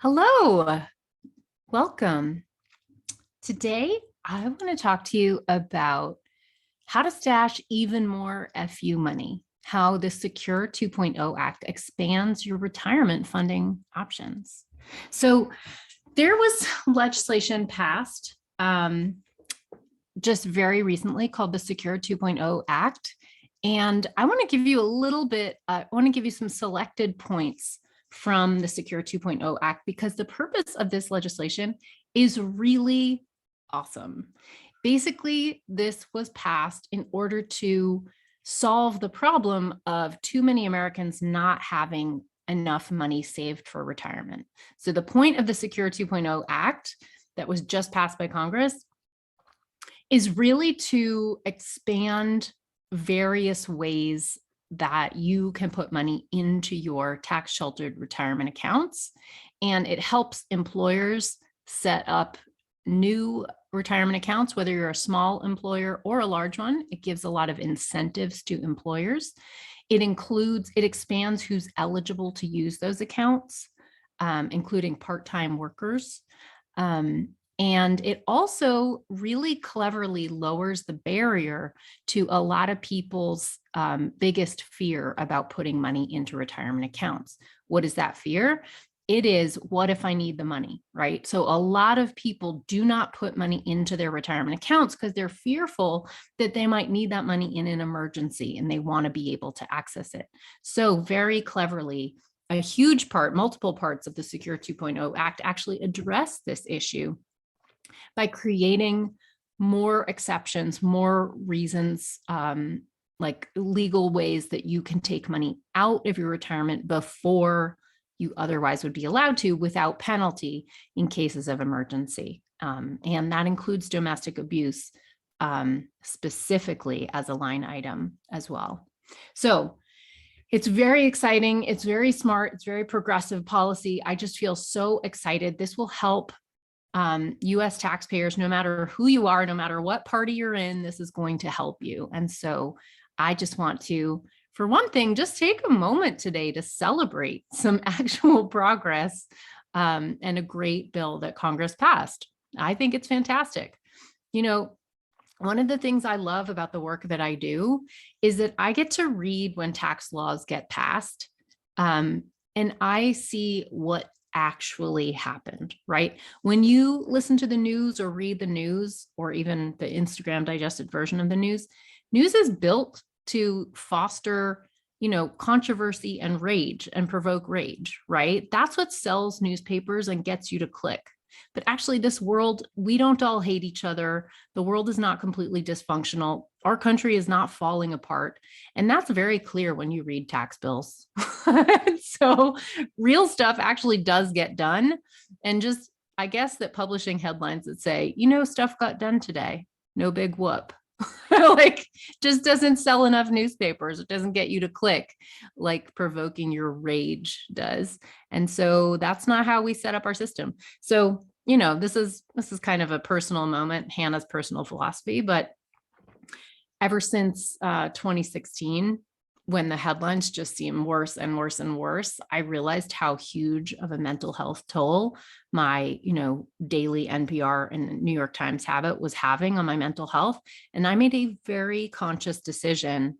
Hello, welcome. Today, I want to talk to you about how to stash even more FU money, how the Secure 2.0 Act expands your retirement funding options. So, there was legislation passed just very recently called the Secure 2.0 Act. And I want to give you a little bit, I want to give you some selected points from the Secure 2.0 Act because the purpose of this legislation is really awesome. Basically, this was passed in order to solve the problem of too many Americans not having enough money saved for retirement. So the point of the Secure 2.0 Act that was just passed by Congress is really to expand various ways that you can put money into your tax sheltered retirement accounts. And it helps employers set up new retirement accounts, whether you're a small employer or a large one. It gives a lot of incentives to employers. It expands who's eligible to use those accounts, including part-time workers. And it also really cleverly lowers the barrier to a lot of people's biggest fear about putting money into retirement accounts. What is that fear? It is, what if I need the money, right? So a lot of people do not put money into their retirement accounts because they're fearful that they might need that money in an emergency and they want to be able to access it. So very cleverly, a huge part, multiple parts of the Secure 2.0 Act actually address this issue by creating more exceptions, more reasons, like legal ways that you can take money out of your retirement before you otherwise would be allowed to without penalty in cases of emergency. And that includes domestic abuse specifically as a line item as well. So it's very exciting. It's very smart. It's very progressive policy. I just feel so excited. This will help US taxpayers, no matter who you are, no matter what party you're in, this is going to help you. And so I just want to, for one thing, just take a moment today to celebrate some actual progress and a great bill that Congress passed. I think it's fantastic. You know, one of the things I love about the work that I do is that I get to read when tax laws get passed, and I see what actually happened, right? When you listen to the news or read the news or even the Instagram digested version of the news is built to foster, controversy and rage and provoke rage, right? That's what sells newspapers and gets you to click. But actually, this world, we don't all hate each other. The world is not completely dysfunctional. Our country is not falling apart. And that's very clear when you read tax bills. So real stuff actually does get done. And just, I guess that publishing headlines that say, stuff got done today, no big whoop. Like, just doesn't sell enough newspapers. It doesn't get you to click like provoking your rage does. And so that's not how we set up our system. So, this is kind of a personal moment, Hannah's personal philosophy, but ever since 2016, when the headlines just seem worse and worse and worse, I realized how huge of a mental health toll my, daily NPR and New York Times habit was having on my mental health. And I made a very conscious decision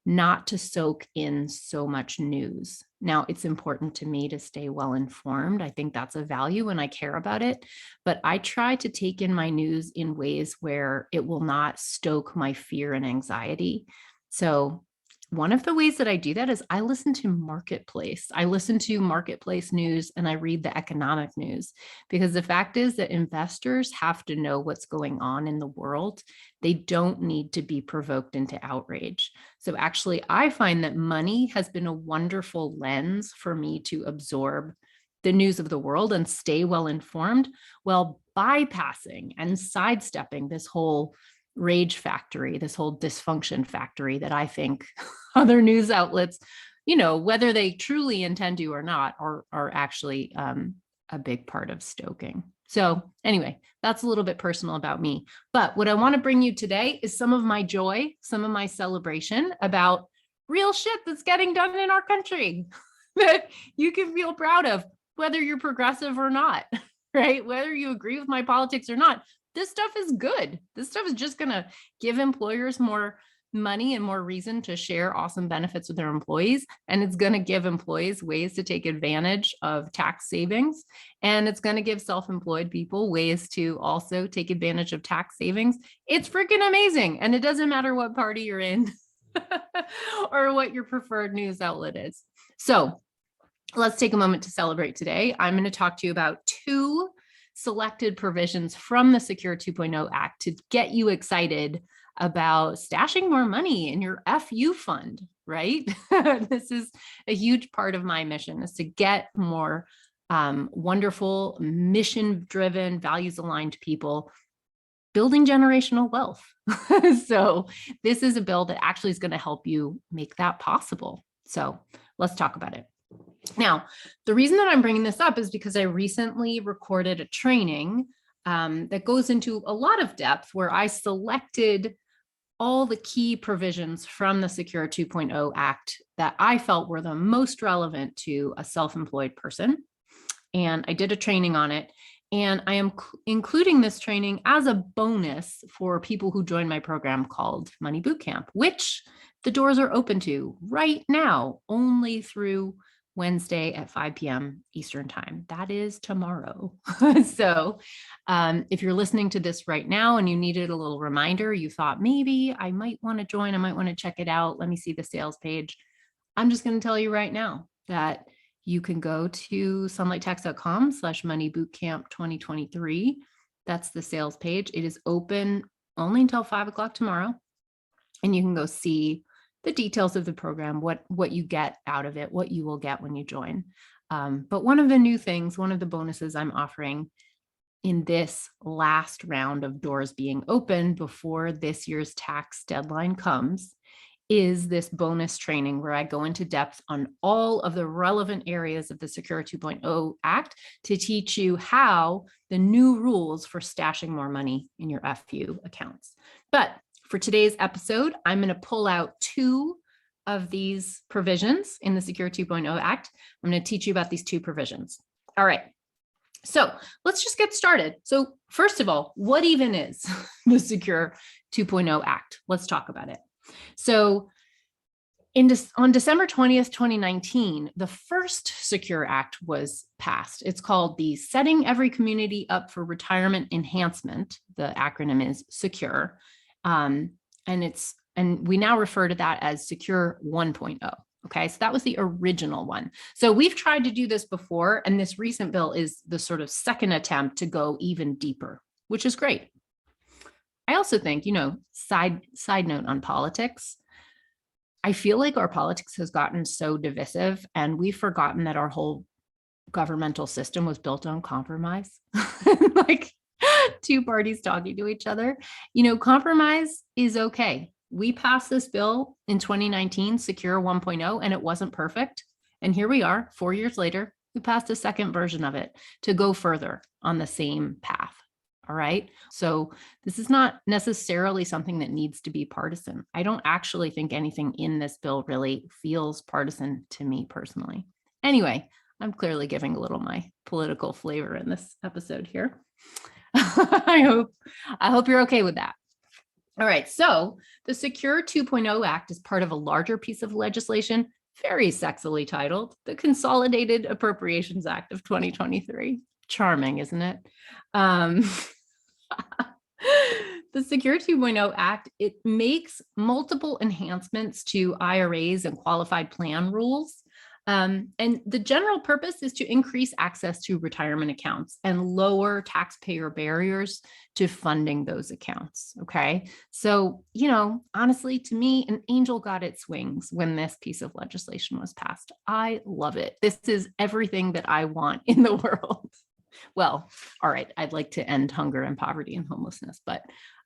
not to soak in so much news. Now, it's important to me to stay well informed. I think that's a value and I care about it, but I try to take in my news in ways where it will not stoke my fear and anxiety. So one of the ways that I do that is I listen to Marketplace. I listen to Marketplace news and I read the economic news, because the fact is that investors have to know what's going on in the world. They don't need to be provoked into outrage. So actually, I find that money has been a wonderful lens for me to absorb the news of the world and stay well informed, while bypassing and sidestepping this whole rage factory, this whole dysfunction factory that I think other news outlets, whether they truly intend to or not, are actually a big part of stoking. So anyway, that's a little bit personal about me. But what I want to bring you today is some of my joy, some of my celebration about real shit that's getting done in our country that you can feel proud of. whether you're progressive or not, right? Whether you agree with my politics or not, this stuff is good. This stuff is just going to give employers more money and more reason to share awesome benefits with their employees. And it's going to give employees ways to take advantage of tax savings. And it's going to give self-employed people ways to also take advantage of tax savings. It's freaking amazing. And it doesn't matter what party you're in or what your preferred news outlet is. So let's take a moment to celebrate today. I'm going to talk to you about 2 selected provisions from the Secure 2.0 Act to get you excited about stashing more money in your FU fund, right? This is a huge part of my mission, is to get more wonderful, mission-driven, values-aligned people building generational wealth. So this is a bill that actually is going to help you make that possible. So let's talk about it. Now, the reason that I'm bringing this up is because I recently recorded a training that goes into a lot of depth, where I selected all the key provisions from the Secure 2.0 Act that I felt were the most relevant to a self-employed person. And I did a training on it. And I am including this training as a bonus for people who join my program called Money Bootcamp, which the doors are open to right now, only through Wednesday at 5 p.m. Eastern time. That is tomorrow. So if you're listening to this right now and you needed a little reminder, you thought maybe I might want to join, I might want to check it out. Let me see the sales page. I'm just going to tell you right now that you can go to sunlighttax.com/moneybootcamp2023. That's the sales page. It is open only until 5 o'clock tomorrow. And you can go see the details of the program, what you get out of it, what you will get when you join. But one of the new things, one of the bonuses I'm offering in this last round of doors being open before this year's tax deadline comes, is this bonus training where I go into depth on all of the relevant areas of the Secure 2.0 Act to teach you how the new rules for stashing more money in your FU accounts. But for today's episode, I'm going to pull out 2 of these provisions in the Secure 2.0 Act. I'm going to teach you about these 2 provisions. All right. So let's just get started. So first of all, what even is the Secure 2.0 Act? Let's talk about it. So on December 20th, 2019, the first Secure Act was passed. It's called the Setting Every Community Up for Retirement Enhancement. The acronym is SECURE. And we now refer to that as Secure 1.0. Okay, so that was the original one. So we've tried to do this before, and this recent bill is the sort of second attempt to go even deeper, which is great. I also think, side note on politics, I feel like our politics has gotten so divisive, and we've forgotten that our whole governmental system was built on compromise. Like 2 parties talking to each other. Compromise is okay. We passed this bill in 2019, Secure 1.0, and it wasn't perfect. And here we are, 4 years later, we passed a second version of it to go further on the same path. All right. So this is not necessarily something that needs to be partisan. I don't actually think anything in this bill really feels partisan to me personally. Anyway, I'm clearly giving a little my political flavor in this episode here. I hope you're okay with that. All right. So the Secure 2.0 Act is part of a larger piece of legislation, very sexily titled the Consolidated Appropriations Act of 2023. Charming, isn't it? The Secure 2.0 Act, it makes multiple enhancements to IRAs and qualified plan rules. And the general purpose is to increase access to retirement accounts and lower taxpayer barriers to funding those accounts. Okay. So, honestly, to me, an angel got its wings when this piece of legislation was passed. I love it. This is everything that I want in the world. Well, all right. I'd like to end hunger and poverty and homelessness, but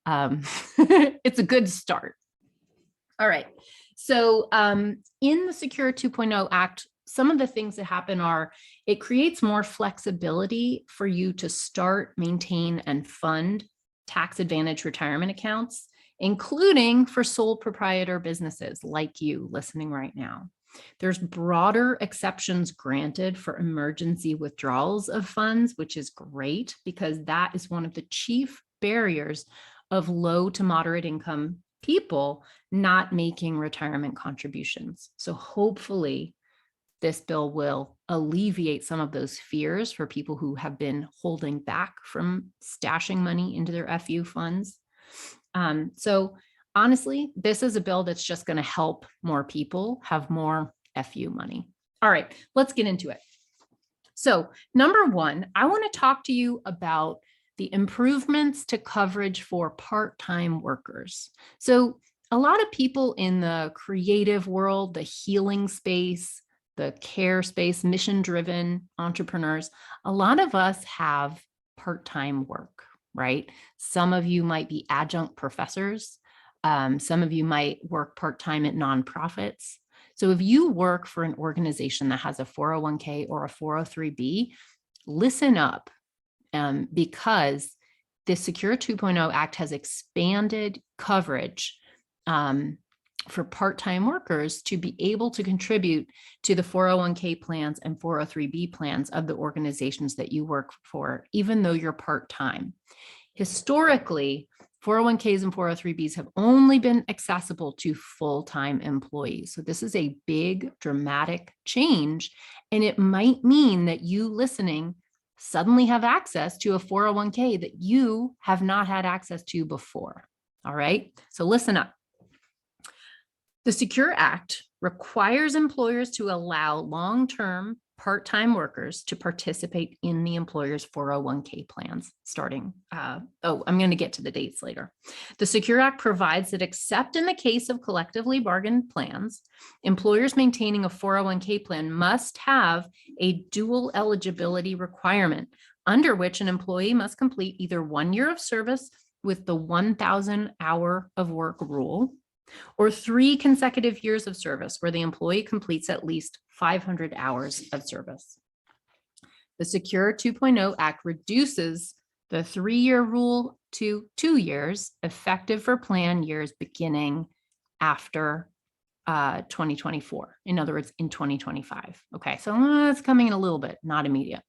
it's a good start. All right. So in the Secure 2.0 Act, some of the things that happen are it creates more flexibility for you to start, maintain, and fund tax advantage retirement accounts, including for sole proprietor businesses like you listening right now. There's broader exceptions granted for emergency withdrawals of funds, which is great because that is one of the chief barriers of low to moderate income people not making retirement contributions. So hopefully this bill will alleviate some of those fears for people who have been holding back from stashing money into their FU funds. So honestly, this is a bill that's just going to help more people have more FU money. All right, let's get into it. So number one, I want to talk to you about the improvements to coverage for part-time workers. So a lot of people in the creative world, the healing space, the care space, mission-driven entrepreneurs, a lot of us have part-time work, right? Some of you might be adjunct professors. Some of you might work part-time at nonprofits. So if you work for an organization that has a 401k or a 403b, listen up, because the Secure 2.0 Act has expanded coverage for part-time workers to be able to contribute to the 401k plans and 403b plans of the organizations that you work for, even though you're part-time. Historically, 401ks and 403bs have only been accessible to full-time employees. So this is a big, dramatic change, and it might mean that you listening suddenly have access to a 401k that you have not had access to before. All right, so listen up. The Secure Act requires employers to allow long-term part-time workers to participate in the employer's 401k plans starting. I'm going to get to the dates later. The Secure Act provides that except in the case of collectively bargained plans, employers maintaining a 401k plan must have a dual eligibility requirement under which an employee must complete either 1 year of service with the 1,000 hour of work rule, or 3 consecutive years of service where the employee completes at least 500 hours of service. The Secure 2.0 Act reduces the 3-year rule to 2 years, effective for plan years beginning after 2024. In other words, in 2025. Okay, so it's coming in a little bit, not immediate.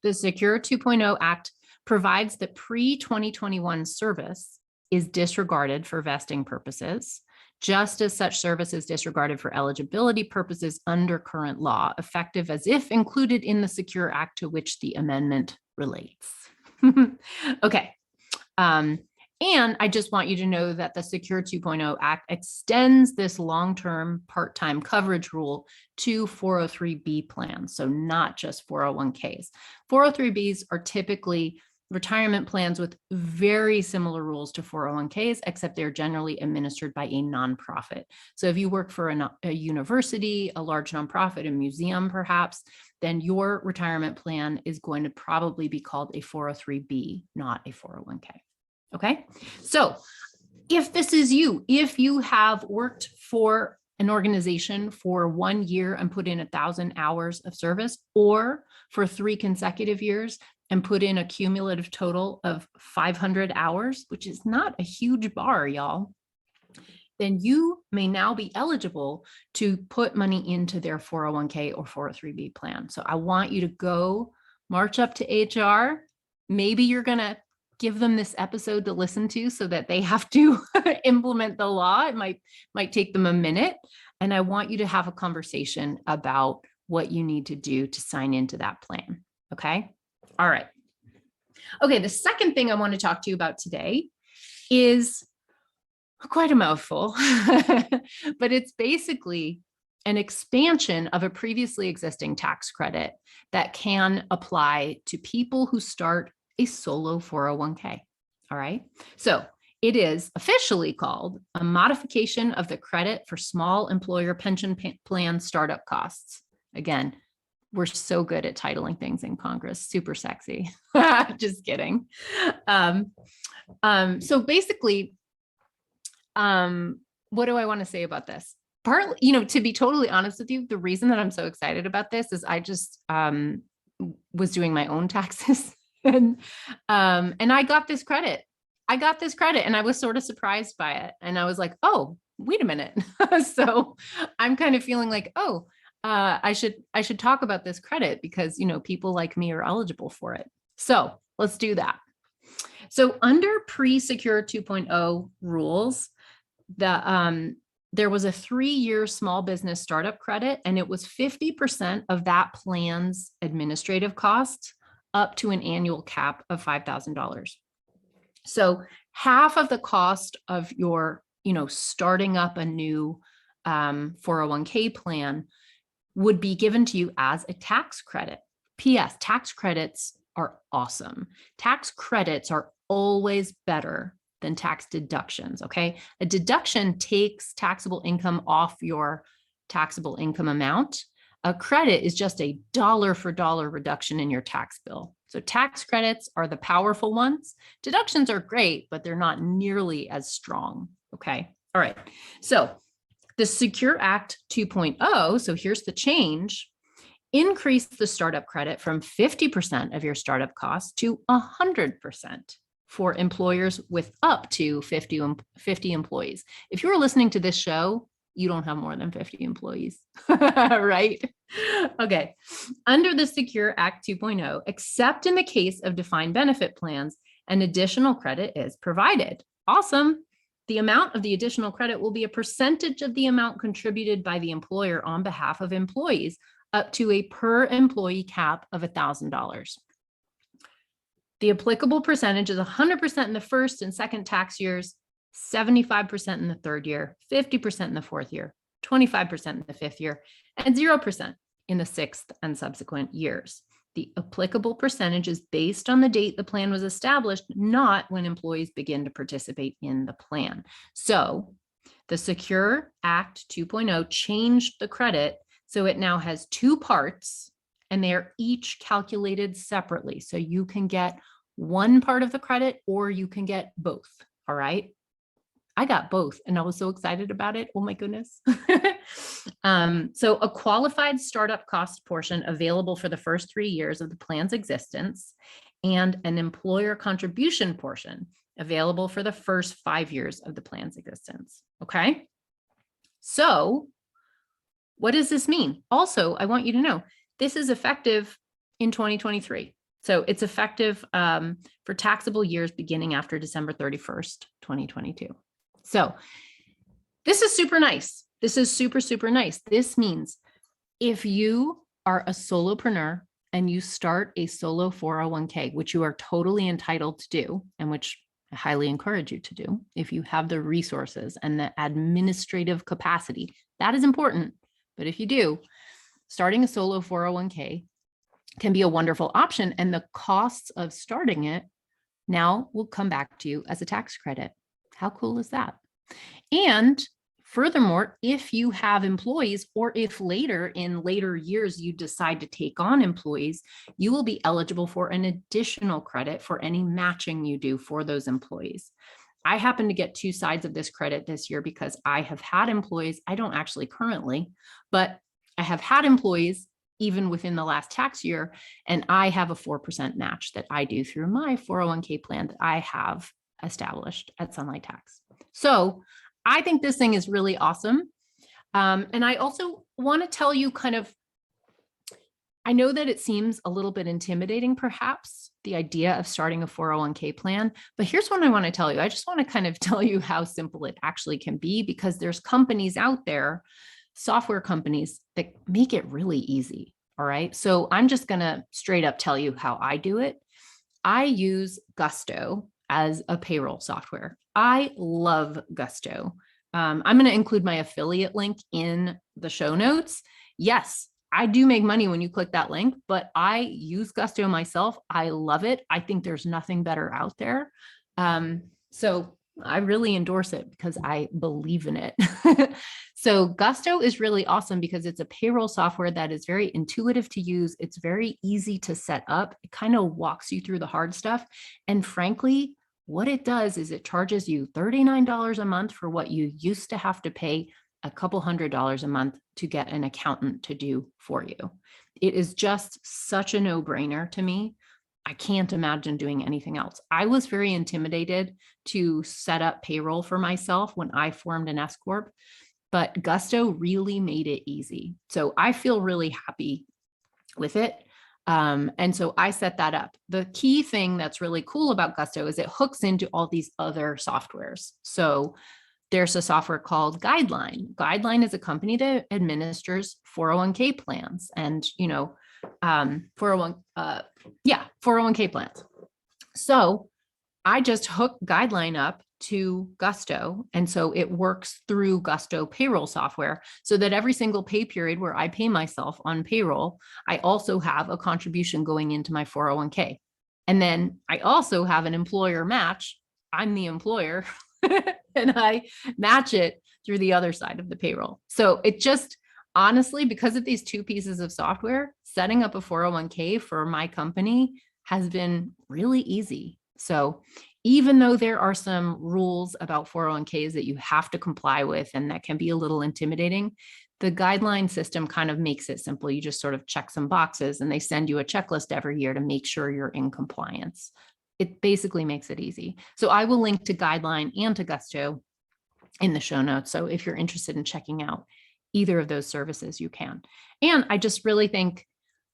The Secure 2.0 Act provides that pre-2021 service is disregarded for vesting purposes, just as such service is disregarded for eligibility purposes under current law, effective as if included in the Secure Act to which the amendment relates. Okay. And I just want you to know that the Secure 2.0 Act extends this long-term part-time coverage rule to 403b plans, so not just 401ks. 403bs are typically retirement plans with very similar rules to 401ks, except they're generally administered by a nonprofit. So if you work for a university, a large nonprofit, a museum perhaps, then your retirement plan is going to probably be called a 403b, not a 401k. Okay, so if this is you, if you have worked for an organization for 1 year and put in 1,000 hours of service, or for 3 consecutive years and put in a cumulative total of 500 hours, which is not a huge bar, y'all, then you may now be eligible to put money into their 401k or 403b plan. So I want you to go march up to HR. Maybe you're going to give them this episode to listen to so that they have to implement the law. It might take them a minute. And I want you to have a conversation about what you need to do to sign into that plan. Okay. All right. Okay. The second thing I want to talk to you about today is quite a mouthful, but it's basically an expansion of a previously existing tax credit that can apply to people who start a solo 401k. All right. So it is officially called a modification of the credit for small employer pension plan startup costs. Again, we're so good at titling things in Congress. Super sexy. Just kidding. So basically, what do I want to say about this? Partly, to be totally honest with you, the reason that I'm so excited about this is I just was doing my own taxes and I got this credit I got this credit and I was sort of surprised by it. And I was like, oh, wait a minute. So I'm kind of feeling like, oh, I should talk about this credit because, people like me are eligible for it. So let's do that. So under pre-secure 2.0 rules, there was a 3-year small business startup credit, and it was 50% of that plan's administrative costs up to an annual cap of $5,000. So half of the cost of your, starting up a new 401k plan would be given to you as a tax credit. P.S. Tax credits are awesome. Tax credits are always better than tax deductions, okay? A deduction takes taxable income off your taxable income amount. A credit is just a dollar for dollar reduction in your tax bill. So tax credits are the powerful ones. Deductions are great, but they're not nearly as strong, okay? All right, so the Secure Act 2.0, so here's the change, increased the startup credit from 50% of your startup costs to 100% for employers with up to 50 employees. If you were listening to this show, you don't have more than 50 employees, right? Okay. Under the Secure Act 2.0, except in the case of defined benefit plans, an additional credit is provided. Awesome. The amount of the additional credit will be a percentage of the amount contributed by the employer on behalf of employees, up to a per employee cap of $1,000. The applicable percentage is 100% in the first and second tax years, 75% in the third year, 50% in the fourth year, 25% in the fifth year, and 0% in the sixth and subsequent years. The applicable percentage is based on the date the plan was established, not when employees begin to participate in the plan. So the Secure Act 2.0 changed the credit, so it now has 2 parts, and they are each calculated separately. So you can get one part of the credit or you can get both. All right. I got both and I was so excited about it. Oh my goodness. So a qualified startup cost portion available for the first 3 years of the plan's existence, and an employer contribution portion available for the first 5 years of the plan's existence. Okay. So what does this mean? Also, I want you to know this is effective in 2023. So it's effective for taxable years beginning after December 31st, 2022. So this is super nice. This is super, super nice. This means if you are a solopreneur and you start a solo 401k, which you are totally entitled to do, and which I highly encourage you to do if you have the resources and the administrative capacity, that is important. But if you do, starting a solo 401k can be a wonderful option. And the costs of starting it now will come back to you as a tax credit. How cool is that? And furthermore, if you have employees, or if in later years you decide to take on employees, you will be eligible for an additional credit for any matching you do for those employees. I happen to get 2 sides of this credit this year because I have had employees. I don't actually currently, but I have had employees even within the last tax year, and I have a 4% match that I do through my 401k plan that I have established at Sunlight Tax. So I think this thing is really awesome. And I also want to tell you I know that it seems a little bit intimidating, perhaps, the idea of starting a 401k plan, but here's what I want to tell you. I just want to tell you how simple it actually can be, because there's companies out there, software companies, that make it really easy. All right. So I'm just going to straight up tell you how I do it. I use Gusto as a payroll software. I love Gusto. I'm going to include my affiliate link in the show notes. Yes, I do make money when you click that link, but I use Gusto myself. I love it. I think there's nothing better out there. So I really endorse it because I believe in it. So Gusto is really awesome because it's a payroll software that is very intuitive to use. It's very easy to set up. It kind of walks you through the hard stuff. And frankly, what it does is it charges you $39 a month for what you used to have to pay a couple $100s a month to get an accountant to do for you. It is just such a no-brainer to me. I can't imagine doing anything else. I was very intimidated to set up payroll for myself when I formed an S Corp, but Gusto really made it easy. So I feel really happy with it. And so I set that up. The key thing that's really cool about Gusto is it hooks into all these other softwares. So there's a software called Guideline. Guideline is a company that administers 401k plans and, 401k plans. So I just hook Guideline up to Gusto. And so it works through Gusto payroll software so that every single pay period where I pay myself on payroll, I also have a contribution going into my 401k. And then I also have an employer match. I'm the employer and I match it through the other side of the payroll. So it just, honestly, because of these two pieces of software, setting up a 401k for my company has been really easy. So even though there are some rules about 401ks that you have to comply with, and that can be a little intimidating, the Guideline system kind of makes it simple. You just sort of check some boxes and they send you a checklist every year to make sure you're in compliance. It basically makes it easy. So I will link to Guideline and to Gusto in the show notes. So if you're interested in checking out either of those services, you can. And I just really think,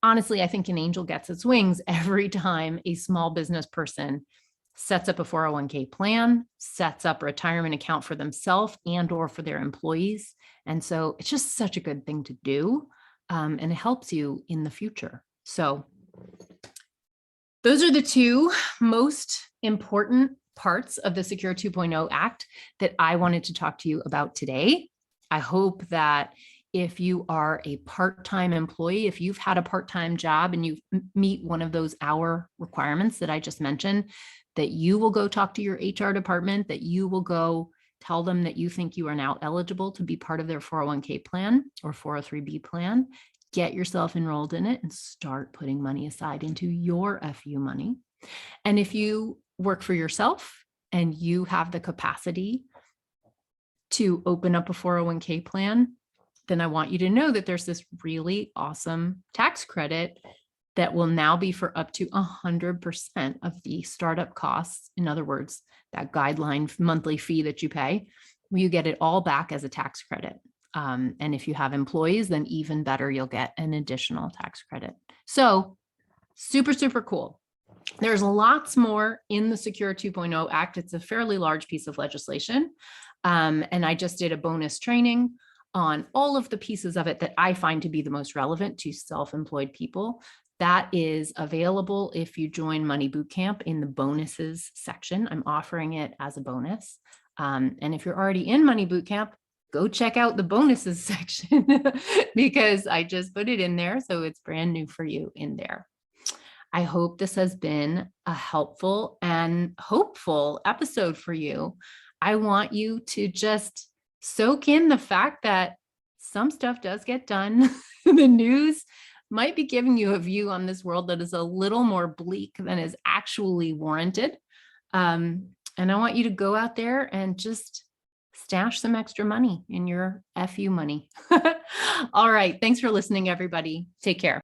honestly, I think an angel gets its wings every time a small business person sets up a 401k plan, sets up a retirement account for themselves and or for their employees. And so it's just such a good thing to do. And it helps you in the future. So those are the two most important parts of the Secure 2.0 Act that I wanted to talk to you about today. I hope that if you are a part-time employee, if you've had a part-time job and you meet one of those hour requirements that I just mentioned, that you will go talk to your HR department, that you will go tell them that you think you are now eligible to be part of their 401k plan or 403b plan. Get yourself enrolled in it and start putting money aside into your FU money. And if you work for yourself and you have the capacity to open up a 401k plan, then I want you to know that there's this really awesome tax credit that will now be for up to 100% of the startup costs. In other words, that Guideline monthly fee that you pay, you get it all back as a tax credit. And if you have employees, then even better, you'll get an additional tax credit. So super, super cool. There's lots more in the Secure 2.0 Act. It's a fairly large piece of legislation. And I just did a bonus training on all of the pieces of it that I find to be the most relevant to self-employed people. That is available if you join Money Bootcamp in the bonuses section. I'm offering it as a bonus. And if you're already in Money Bootcamp, go check out the bonuses section because I just put it in there. So it's brand new for you in there. I hope this has been a helpful and hopeful episode for you. I want you to just soak in the fact that some stuff does get done. The news might be giving you a view on this world that is a little more bleak than is actually warranted. And I want you to go out there and just stash some extra money in your FU money. All right. Thanks for listening, everybody. Take care.